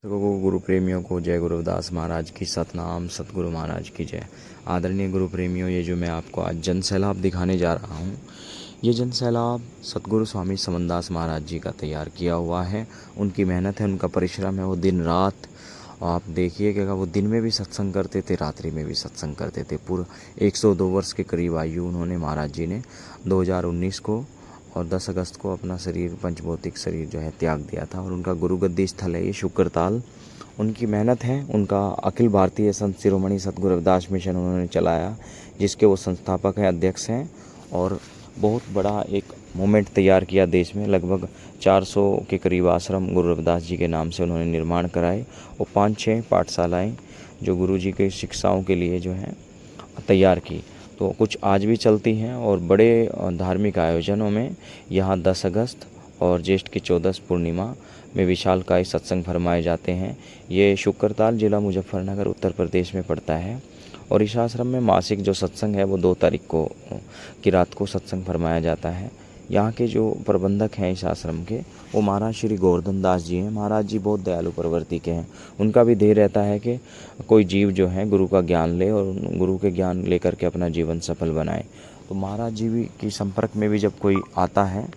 गुरु प्रेमियों को जय गुरु रविदास महाराज की सतनाम, सतगुरु महाराज की जय। आदरणीय गुरु प्रेमियों, ये जो मैं आपको आज जन सैलाब दिखाने जा रहा हूँ, ये जन सैलाब सतगुरु स्वामी समनदास महाराज जी का तैयार किया हुआ है। उनकी मेहनत है, उनका परिश्रम है। वो दिन रात आप देखिएगा, वो दिन में भी सत्संग करते थे, रात्रि में भी सत्संग करते थे। पूरा 102 वर्ष के करीब आयु उन्होंने महाराज जी ने 2019 को और 10 अगस्त को अपना शरीर, पंचभौतिक शरीर जो है त्याग दिया था। और उनका गुरु गद्दी स्थल है ये शुक्रताल। उनकी मेहनत है, उनका अखिल भारतीय संत शिरोमणि सतगुरु रविदास मिशन उन्होंने चलाया, जिसके वो संस्थापक हैं, अध्यक्ष हैं। और बहुत बड़ा एक मूवमेंट तैयार किया देश में। लगभग 400 के करीब आश्रम गुरु रविदास जी के नाम से उन्होंने निर्माण कराए और 5-6 पाठशालाएँ जो गुरु जी के शिक्षाओं के लिए जो है तैयार की। तो कुछ आज भी चलती हैं और बड़े धार्मिक आयोजनों में यहाँ 10 अगस्त और ज्येष्ठ की 14 पूर्णिमा में विशालकाय सत्संग फरमाए जाते हैं। ये शुक्रताल जिला मुजफ्फरनगर उत्तर प्रदेश में पड़ता है। और इस आश्रम में मासिक जो सत्संग है वो 2 तारीख को की रात को सत्संग फरमाया जाता है। यहाँ के जो प्रबंधक हैं इस आश्रम के, वो महाराज श्री गोवर्धन दास जी हैं। महाराज जी बहुत दयालु प्रवृत्ति के हैं। उनका भी ध्येय रहता है कि कोई जीव जो है गुरु का ज्ञान ले और गुरु के ज्ञान लेकर के अपना जीवन सफल बनाए। तो महाराज जी भी की संपर्क में भी जब कोई आता है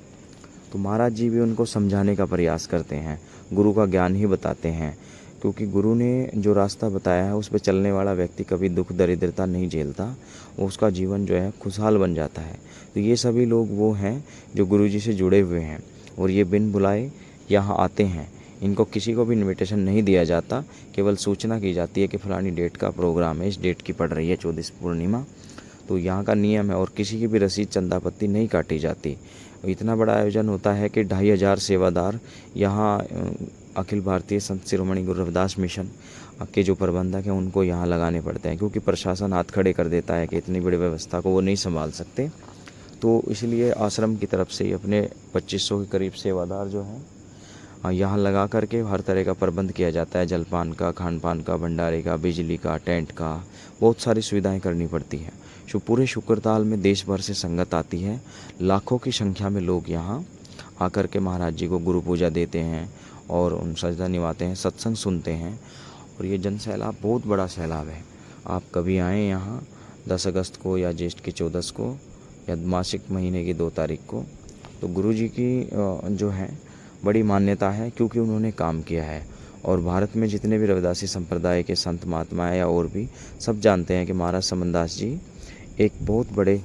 तो महाराज जी भी उनको समझाने का प्रयास करते हैं, गुरु का ज्ञान ही बताते हैं। क्योंकि गुरु ने जो रास्ता बताया है उस पर चलने वाला व्यक्ति कभी दुख दरिद्रता नहीं झेलता, उसका जीवन जो है खुशहाल बन जाता है। तो ये सभी लोग वो हैं जो गुरु जी से जुड़े हुए हैं और ये बिन बुलाए यहाँ आते हैं। इनको किसी को भी इनविटेशन नहीं दिया जाता, केवल सूचना की जाती है कि फलानी डेट का प्रोग्राम है, इस डेट की पड़ रही है 14 पूर्णिमा। तो यहाँ का नियम है और किसी की भी रसीद चंदापत्ती नहीं काटी जाती। इतना बड़ा आयोजन होता है कि 2500 सेवादार यहाँ अखिल भारतीय संत शिरोमणि गुरु रविदास मिशन के जो प्रबंधक हैं उनको यहाँ लगाने पड़ते हैं, क्योंकि प्रशासन हाथ खड़े कर देता है कि इतनी बड़ी व्यवस्था को वो नहीं संभाल सकते। तो इसलिए आश्रम की तरफ से ही अपने 2500 के करीब सेवादार जो हैं यहाँ लगा करके हर तरह का प्रबंध किया जाता है। जलपान का, खान पान का, भंडारे का, बिजली का, टेंट का, बहुत सारी सुविधाएं करनी पड़ती हैं। पूरे शुक्रताल में देश भर से संगत आती है। लाखों की संख्या में लोग यहाँ आकर के महाराज जी को गुरु पूजा देते हैं और उन सजदा निभाते हैं, सत्संग सुनते हैं। और ये जन सैलाब बहुत बड़ा सैलाब है। आप कभी आएँ यहाँ 10 अगस्त को या ज्येष्ठ की 14 को या मासिक महीने की 2 तारीख को। तो गुरु जी की जो है बड़ी मान्यता है, क्योंकि उन्होंने काम किया है। और भारत में जितने भी रविदासी संप्रदाय के संत महात्मा या और भी सब जानते हैं कि महाराज समनदास जी एक बहुत बड़े,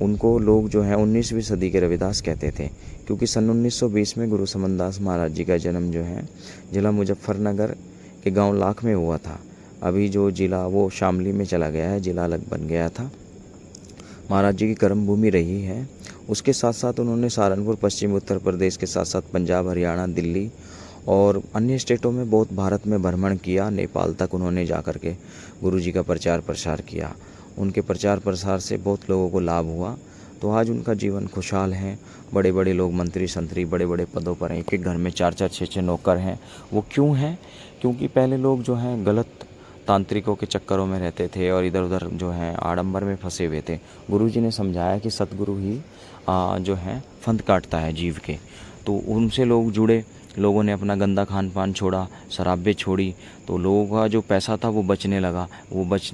उनको लोग जो हैं 19वीं सदी के रविदास कहते थे। क्योंकि सन 1920 में गुरु समनदास महाराज जी का जन्म जो है जिला मुजफ्फरनगर के गांव लाख में हुआ था। अभी जो जिला वो शामली में चला गया है, जिला अलग बन गया था। महाराज जी की कर्मभूमि रही है। उसके साथ साथ उन्होंने सहारनपुर, पश्चिम उत्तर प्रदेश के साथ साथ पंजाब, हरियाणा, दिल्ली और अन्य स्टेटों में बहुत भारत में भ्रमण किया। नेपाल तक उन्होंने जा कर के गुरु जी का प्रचार प्रसार किया। उनके प्रचार प्रसार से बहुत लोगों को लाभ हुआ। तो आज उनका जीवन खुशहाल है। बड़े बड़े लोग, मंत्री संतरी, बड़े बड़े पदों पर हैं। एक घर में 4-4, 6-6 नौकर हैं। वो क्यों हैं? क्योंकि पहले लोग जो हैं गलत तांत्रिकों के चक्करों में रहते थे और इधर उधर जो हैं आडंबर में फंसे हुए थे। गुरु जी ने समझाया कि सतगुरु ही जो है फंद काटता है जीव के। तो उनसे लोग जुड़े, लोगों ने अपना गंदा खान पान छोड़ा, शराबें छोड़ी। तो लोगों का जो पैसा था वो बचने लगा।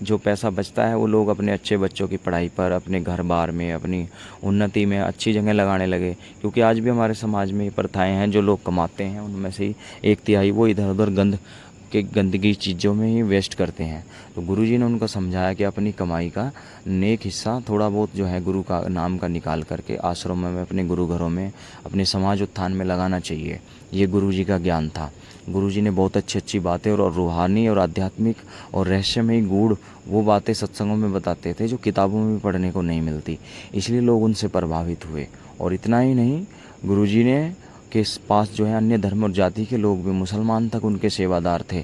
जो पैसा बचता है वो लोग अपने अच्छे बच्चों की पढ़ाई पर, अपने घर बार में, अपनी उन्नति में अच्छी जगह लगाने लगे। क्योंकि आज भी हमारे समाज में ये प्रथाएँ हैं, जो लोग कमाते हैं उनमें से ही 1/3 वो इधर उधर गंदगी चीज़ों में ही वेस्ट करते हैं। तो गुरुजी ने उनको समझाया कि अपनी कमाई का नेक हिस्सा थोड़ा बहुत जो है गुरु का नाम का निकाल करके आश्रमों में, अपने गुरु घरों में, अपने समाज उत्थान में लगाना चाहिए। ये गुरुजी का ज्ञान था। गुरुजी ने बहुत अच्छी अच्छी बातें और रूहानी और आध्यात्मिक और रहस्यमयी गूढ़ वो बातें सत्संगों में बताते थे जो किताबों में भी पढ़ने को नहीं मिलती। इसलिए लोग उनसे प्रभावित हुए। और इतना ही नहीं, गुरुजी ने के पास जो है अन्य धर्म और जाति के लोग भी, मुसलमान तक उनके सेवादार थे।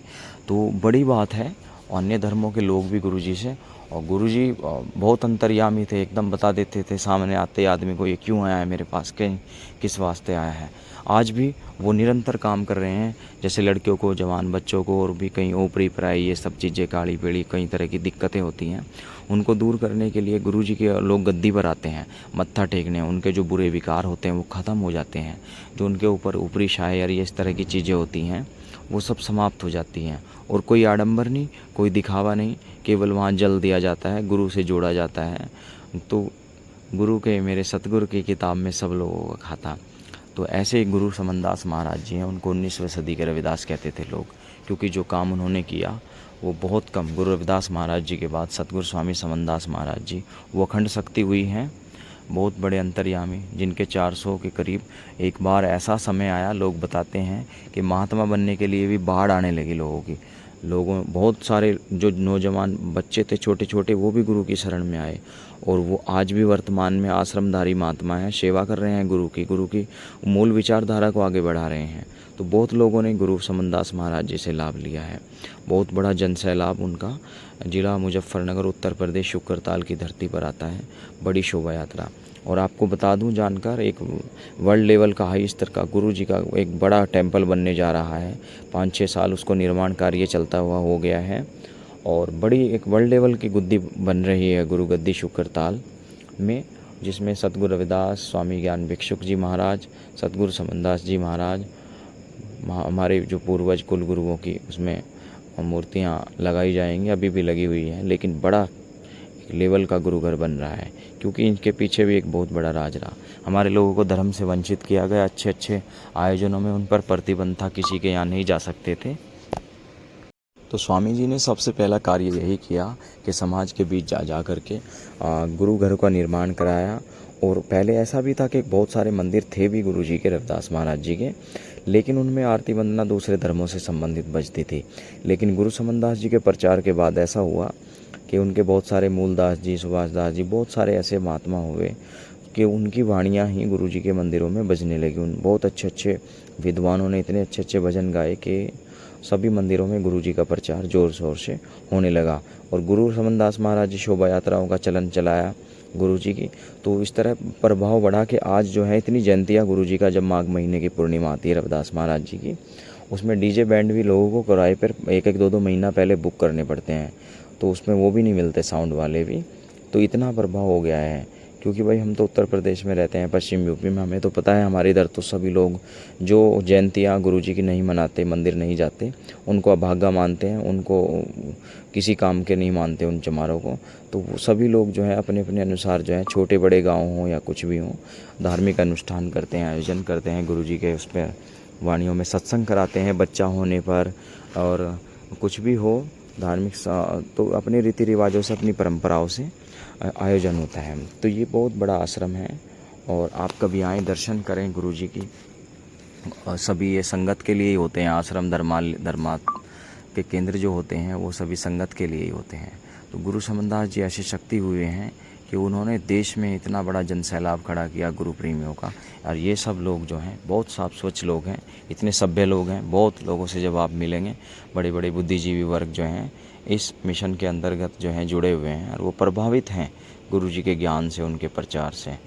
तो बड़ी बात है, अन्य धर्मों के लोग भी गुरुजी से, और गुरुजी बहुत अंतर्यामी थे, एकदम बता देते थे सामने आते आदमी को, ये क्यों आया है मेरे पास, किस वास्ते आया है। आज भी वो निरंतर काम कर रहे हैं। जैसे लड़कियों को, जवान बच्चों को और भी कहीं ओपरी पराई ये सब चीज़ें, काली पीड़ी, कई तरह की दिक्कतें होती हैं, उनको दूर करने के लिए गुरुजी के लोग गद्दी पर आते हैं मत्था टेकने। उनके जो बुरे विकार होते हैं वो ख़त्म हो जाते हैं। जो उनके ऊपर ऊपरी शायर, ये इस तरह की चीज़ें होती हैं वो सब समाप्त हो जाती हैं। और कोई आडंबर नहीं, कोई दिखावा नहीं, केवल वहाँ जल दिया जाता है, गुरु से जोड़ा जाता है। तो गुरु के, मेरे सतगुरु की किताब में सब लोगों का खाता। तो ऐसे ही गुरु समनदास महाराज जी हैं, उनको 19वीं सदी के रविदास कहते थे लोग, क्योंकि जो काम उन्होंने किया वो बहुत कम। गुरु रविदास महाराज जी के बाद सतगुरु स्वामी समनदास महाराज जी, वो अखंड शक्ति हुई हैं, बहुत बड़े अंतर्यामी, जिनके 400 के करीब। एक बार ऐसा समय आया, लोग बताते हैं कि महात्मा बनने के लिए भी बाढ़ आने लगी लोगों की। बहुत सारे जो नौजवान बच्चे थे छोटे छोटे, वो भी गुरु की शरण में आए, और वो आज भी वर्तमान में आश्रमधारी महात्मा हैं, सेवा कर रहे हैं गुरु की मूल विचारधारा को आगे बढ़ा रहे हैं। तो बहुत लोगों ने गुरु समनदास महाराज जी से लाभ लिया है। बहुत बड़ा जन सैलाब उनका जिला मुजफ्फरनगर उत्तर प्रदेश शुक्रताल की धरती पर आता है, बड़ी शोभा यात्रा। और आपको बता दूं जानकर, एक वर्ल्ड लेवल का हाई स्तर का गुरु जी का एक बड़ा टेंपल बनने जा रहा है। 5-6 साल उसको निर्माण कार्य चलता हुआ हो गया है, और बड़ी एक वर्ल्ड लेवल की गुद्दी बन रही है गुरु गद्दी शुक्रताल में, जिसमें सतगुरु रविदास, स्वामी ज्ञान भिक्षुक जी महाराज, सतगुरु समनदास जी महाराज, हमारे जो पूर्वज कुल गुरुओं की उसमें मूर्तियाँ लगाई जाएंगी, अभी भी लगी हुई हैं। लेकिन बड़ा लेवल का गुरुघर बन रहा है, क्योंकि इनके पीछे भी एक बहुत बड़ा राज रहा। हमारे लोगों को धर्म से वंचित किया गया, अच्छे आयोजनों में उन पर प्रतिबंध था, किसी के यहाँ नहीं जा सकते थे। तो स्वामी जी ने सबसे पहला कार्य यही किया कि समाज के बीच जा कर के गुरु घर का निर्माण कराया। और पहले ऐसा भी था कि बहुत सारे मंदिर थे भी गुरु जी के, रविदास महाराज जी के, लेकिन उनमें आरती वंदना दूसरे धर्मों से संबंधित बजती थी। लेकिन गुरु समनदास जी के प्रचार के बाद ऐसा हुआ कि उनके बहुत सारे मूलदास जी, सुभाष दास जी, बहुत सारे ऐसे महात्मा हुए कि उनकी वाणियाँ ही गुरु जी के मंदिरों में बजने लगी। उन बहुत अच्छे विद्वानों ने इतने अच्छे भजन गाए कि सभी मंदिरों में गुरु जी का प्रचार ज़ोर शोर से होने लगा। और गुरु समनदास महाराज जी शोभा यात्राओं का चलन चलाया गुरु जी की। तो इस तरह प्रभाव बढ़ा कि आज जो है इतनी जयंतियाँ गुरु जी का, जब माघ महीने की पूर्णिमा आती है रविदास महाराज जी की, उसमें डीजे बैंड भी लोगों को किराए पर 1-2 महीना पहले बुक करने पड़ते हैं, तो उसमें वो भी नहीं मिलते, साउंड वाले भी। तो इतना प्रभाव हो गया है, क्योंकि भाई हम तो उत्तर प्रदेश में रहते हैं, पश्चिम यूपी में, हमें तो पता है हमारे इधर तो सभी लोग जो जयंतियाँ गुरु जी की नहीं मनाते, मंदिर नहीं जाते, उनको अभागा मानते हैं, उनको किसी काम के नहीं मानते उन चमारों को। तो वो सभी लोग जो है अपने अपने अनुसार जो है, छोटे बड़े गाँव हों या कुछ भी हों, धार्मिक अनुष्ठान करते हैं, आयोजन करते हैं गुरु जी के, उस पर वाणियों में सत्संग कराते हैं बच्चा होने पर, और कुछ भी हो धार्मिक तो अपने रीति रिवाजों से, अपनी परंपराओं से आयोजन होता है। तो ये बहुत बड़ा आश्रम है, और आप कभी आएँ, दर्शन करें गुरु जी की। और सभी ये संगत के लिए ही होते हैं, आश्रम धर्मात के केंद्र जो होते हैं वो सभी संगत के लिए ही होते हैं। तो गुरु समनदास जी ऐसे शक्ति हुए हैं कि उन्होंने देश में इतना बड़ा जनसैलाब खड़ा किया गुरु प्रेमियों का। और ये सब लोग जो हैं बहुत साफ स्वच्छ लोग हैं, इतने सभ्य लोग हैं। बहुत लोगों से जब आप मिलेंगे, बड़े बड़े बुद्धिजीवी वर्ग जो हैं इस मिशन के अंतर्गत जो हैं जुड़े हुए हैं, और वो प्रभावित हैं गुरु जी के ज्ञान से, उनके प्रचार से।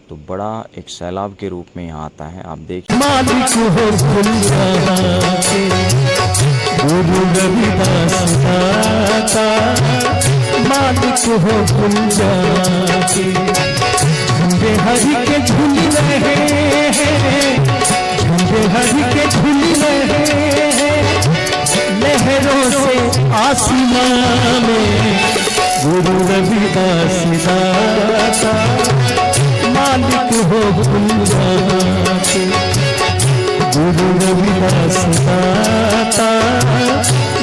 तो बड़ा एक सैलाब के रूप में यहाँ आता है। आप देखिए, मालिक हो गुरु रविदास दाता, मालिक हो झूले हरि के झूल रहे हैं, झूले हरि के झूल रहे हैं, लहरों से आसमान में गुरु रविदास दाता, मालिक हो के गुरु रविदास दाता,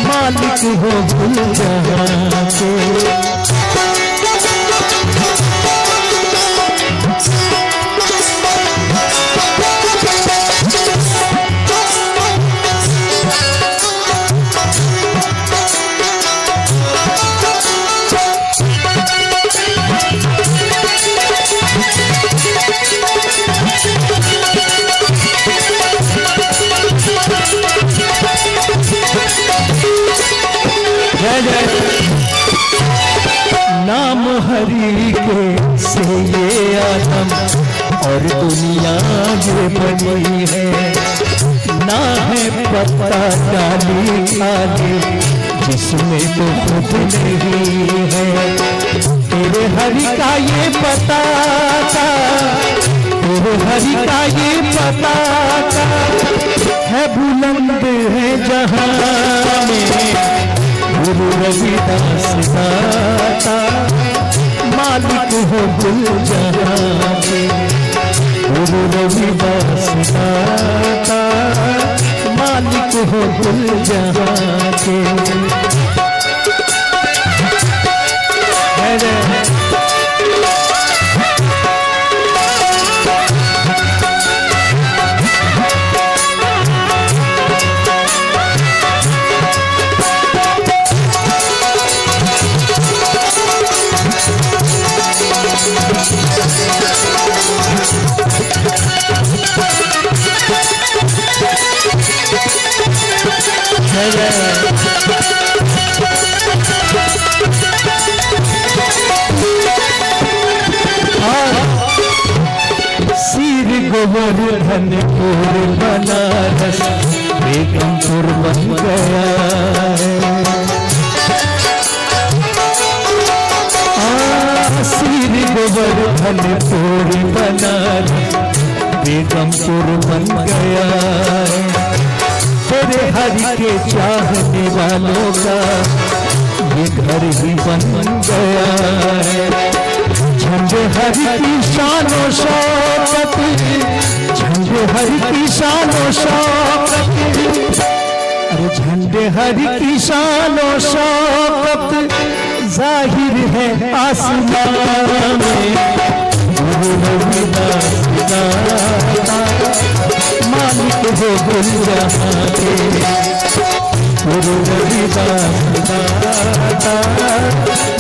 मालिक हो के। नाम हरि के से ये आलम और दुनिया ये बनी है, ना है पता डाली खाली जिसमें तो खुद नहीं है। तेरे हरि का ये पता था, तेरे हरि का ये पता था, है बुलंद है जहां में गुरु रविदास दाता, मालिक हो गुल जहां के गुरु रविदास दाता, मालिक हो गुल जहां के। सिर गोवर्धनपुर बनारस बेगमपुर बन गया है। सिर गोवर्धनपुर बनारस बेगमपुर बन गया है। तेरे हरि के चाहने वालों का ये घर ही बन गया है। झंडे हरि की शानो शौकत, झंडे हरि की शानो शौकत, अरे झंडे हरि की शानो शौकत जाहिर है आसमान में। गुरु रविदास दाता, मालिक हो गुल जहां के गुरु रविदास दाता,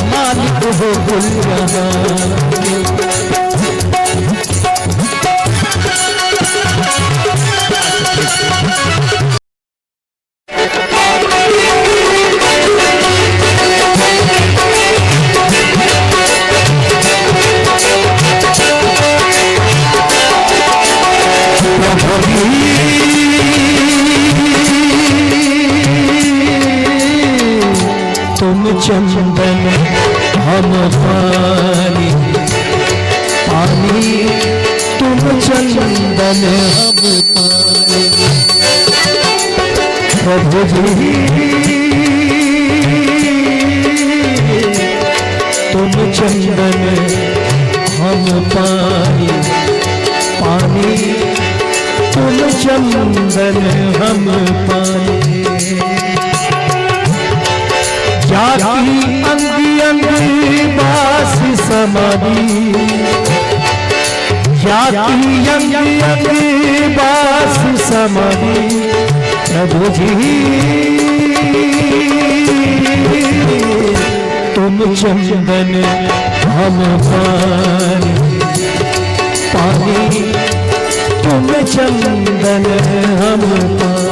मालिक हो गुल जहां के। तुम चंदन हम पानी, पानी तुम चंदन हम पानी। प्रभु जी तुम चंदन हम पानी, पानी तुम चंदन हम पानी। जाति अंगी अंगी बास समाधि, जाति अंगी अंगी बास समाधि। प्रभु जी तुम चंदन हम पानी, पानी तुम चंदन हम पानी।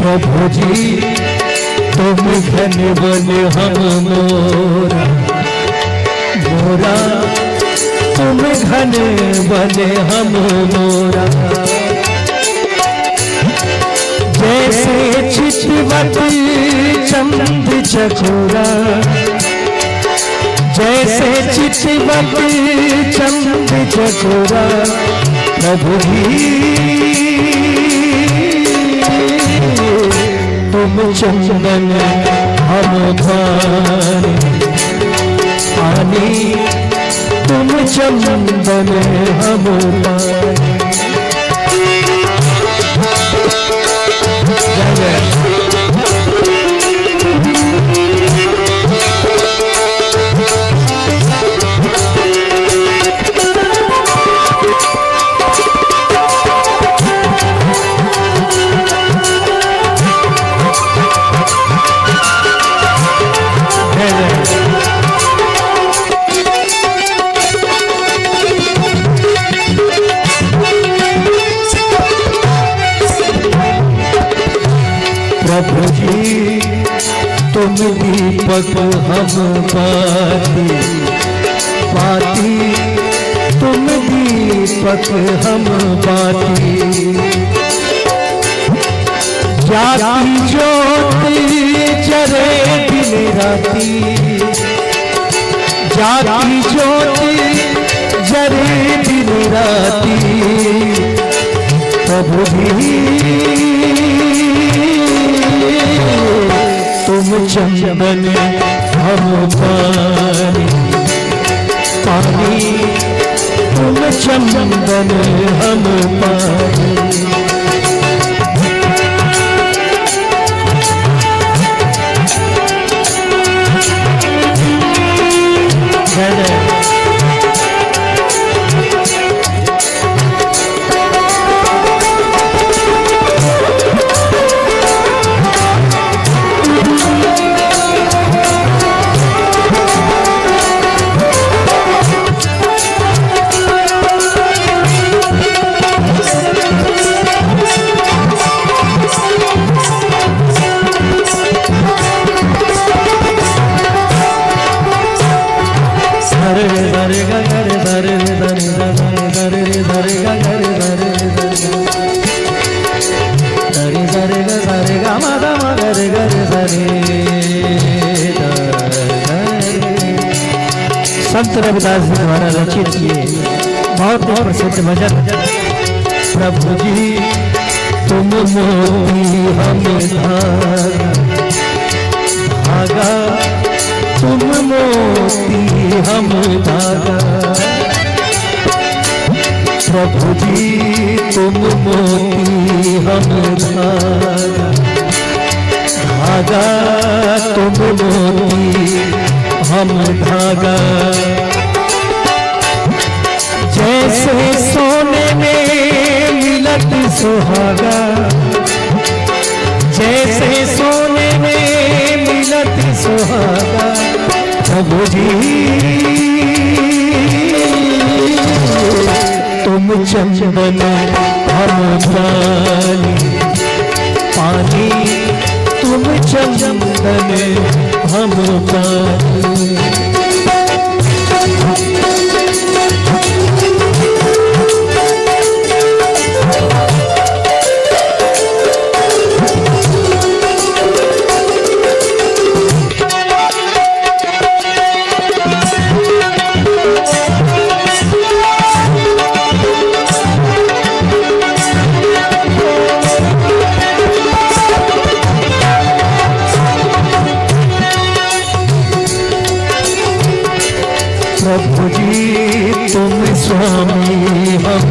प्रभु जी तुम घन बन हम मोरा, मोरा तुम घन बन हम मोरा। जैसे चितवत चंद चकोरा, जैसे चितवत चंद चकोरा। प्रभु जी तुम चंदन हम पानी, पानी तुम चंदन हम पानी। प्रभु जी तुम भी दीपक हम बाती बाती, तुम दीपक हम बाती। जाती ज्योति जरे दिन राती, जाती ज्योति जरे दिन राती, प्रभु जी तुम चंदन हम पानी पानी, तुम चंदन हम पानी। संत रविदास जी द्वारा रचित ये बहुत ही प्रसिद्ध भजन। प्रभु जी तुम मोती हम धागा, तुम मोती हम धागा। प्रभु जी तुम मोती हम धागा, तुम मोती हम धागा। जैसे सोने में मिलत सुहागा, जैसे सोने में मिलत सुहागा। प्रभु जी तुम चंदन हम पानी पानी, तुम चंदन हम पानी। प्रभु जी तुम स्वामी हम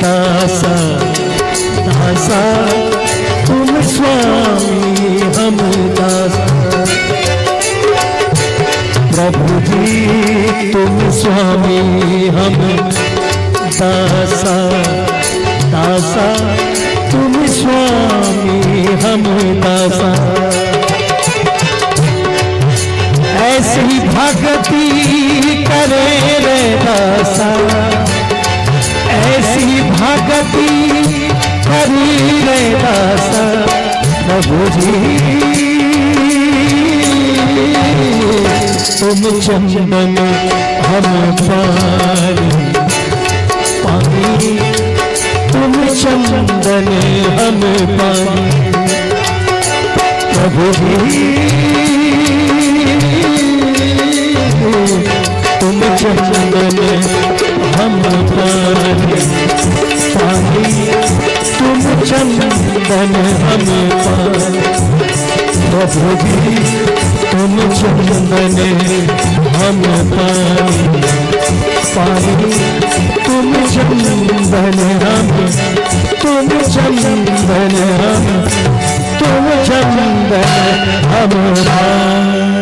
दासा दासा, तुम स्वामी हम दासा। प्रभु जी तुम स्वामी हम दासा दासा, तुम स्वामी हम दासा। ऐसी भक्ति करे रे दासा, ऐसी भक्ति करी रे दासा। प्रभु जी तुम चंदन हम पानी पानी, तुम चंदन हम पानी। प्रभु जी तुम चंदन हम पानी पानी, तुम चंदन हम पानी। प्रभु जी तुम चंदन हम पानी पानी, तुम चंदन हम, तुम चंदन हम, तुम चंदन हम पानी।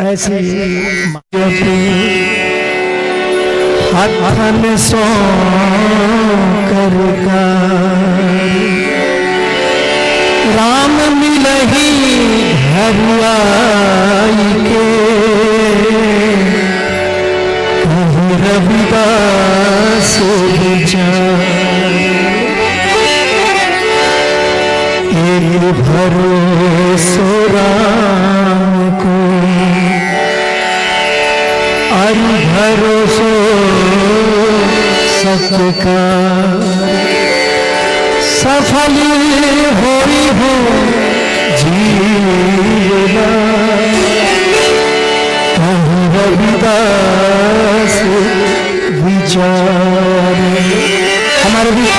ऐसे हाथन सो कर राम मिलही हरियाई के, कहीं रविदास विचार। राम को अरि भरोसो सत्कार सफल होई हो जीवना कहूँ रविदास विचार। हमारे बीच